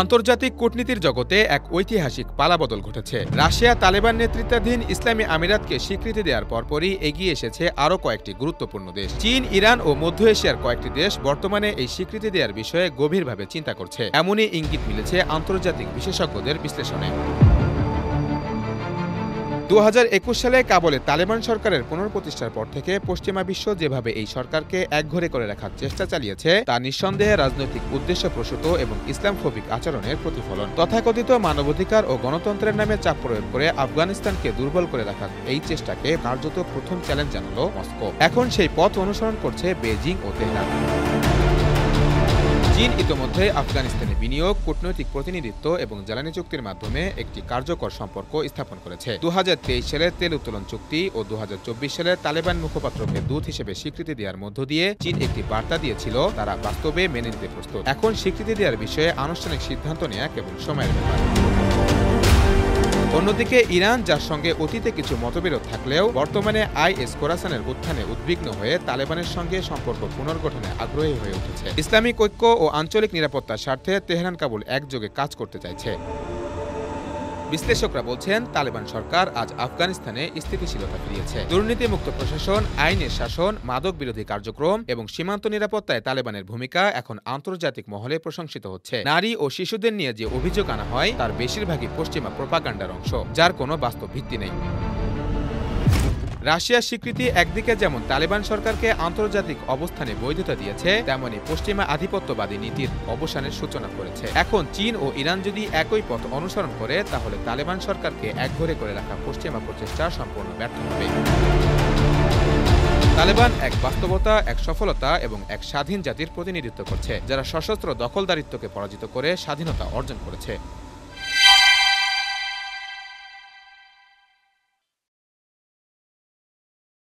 আন্তর্জাতিক কূটনীতির জগতে এক ঐতিহাসিক পালাবদল ঘটেছে। রাশিয়া তালেবান নেতৃত্বাধীন ইসলামী আমিরাতকে স্বীকৃতি দেওয়ার পরপরই এগিয়ে এসেছে আরও কয়েকটি গুরুত্বপূর্ণ দেশ। চীন, ইরান ও মধ্য এশিয়ার কয়েকটি দেশ বর্তমানে এই স্বীকৃতি দেওয়ার বিষয়ে গভীরভাবে চিন্তা করছে। এমনই ইঙ্গিত মিলেছে আন্তর্জাতিক বিশেষজ্ঞদের বিশ্লেষণে। 2021 সালে কাবুলে তালেবান সরকারের পুনঃপ্রতিষ্ঠার পর থেকে পশ্চিমা বিশ্ব যেভাবে এই সরকারকে একঘরে করে রাখার চেষ্টা চালিয়েছে তা নিঃসন্দেহে রাজনৈতিক উদ্দেশ্যপ্রসূত এবং ইসলামফোবিক আচরণের প্রতিফলন। তথাকথিত মানবাধিকার ও গণতন্ত্রের নামে চাপ প্রয়োগ করে আফগানিস্তানকে দুর্বল করে রাখার এই চেষ্টাকে কার্যত প্রথম চ্যালেঞ্জ জানালো মস্কো। এখন সেই পথ অনুসরণ করছে বেইজিং ও তেহরান। চীন ইতোমধ্যে আফগানিস্তানে বিনিয়োগ, কূটনৈতিক প্রতিনিধিত্ব এবং জ্বালানি চুক্তির মাধ্যমে একটি কার্যকর সম্পর্ক স্থাপন করেছে। 2023 সালে তেল উত্তোলন চুক্তি ও 2024 সালে তালেবান মুখপাত্রকে দূত হিসেবে স্বীকৃতি দেওয়ার মধ্য দিয়ে চীন একটি বার্তা দিয়েছিল তারা বাস্তবে মেনে নিতে প্রস্তুত। এখন স্বীকৃতি দেওয়ার বিষয়ে আনুষ্ঠানিক সিদ্ধান্ত নেওয়া কেবল সময়ের ব্যাপার। অন্যদিকে ইরান, যার সঙ্গে অতীতে কিছু মতবিরোধ থাকলেও বর্তমানে আইএস খোরাসানের উত্থানে উদ্বিগ্ন হয়ে তালেবানের সঙ্গে সম্পর্ক পুনর্গঠনে আগ্রহী হয়ে উঠেছে। ইসলামিক ঐক্য ও আঞ্চলিক নিরাপত্তার স্বার্থে তেহরান কাবুল একযোগে কাজ করতে চাইছে। বিশ্লেষকরা বলছেন, তালেবান সরকার আজ আফগানিস্তানে স্থিতিশীলতা ফিরিয়েছে। দুর্নীতিমুক্ত প্রশাসন, আইনের শাসন, মাদক বিরোধী কার্যক্রম এবং সীমান্ত নিরাপত্তায় তালেবানের ভূমিকা এখন আন্তর্জাতিক মহলে প্রশংসিত হচ্ছে। নারী ও শিশুদের নিয়ে যে অভিযোগ আনা হয় তার বেশিরভাগই পশ্চিমা প্রোপাগান্ডার অংশ, যার কোনো বাস্তব ভিত্তি নেই। রাশিয়ার স্বীকৃতি একদিকে যেমন তালেবান সরকারকে আন্তর্জাতিক অবস্থানে বৈধতা দিয়েছে, তেমনি পশ্চিমা আধিপত্যবাদী নীতির অবসানের সূচনা করেছে। এখন চীন ও ইরান যদি একই পথ অনুসরণ করে তাহলে তালেবান সরকারকে একঘরে করে রাখা পশ্চিমা প্রচেষ্টা সম্পূর্ণ ব্যর্থ হবে। তালেবান এক বাস্তবতা, এক সফলতা এবং এক স্বাধীন জাতির প্রতিনিধিত্ব করছে, যারা সশস্ত্র দখলদারিত্বকে পরাজিত করে স্বাধীনতা অর্জন করেছে।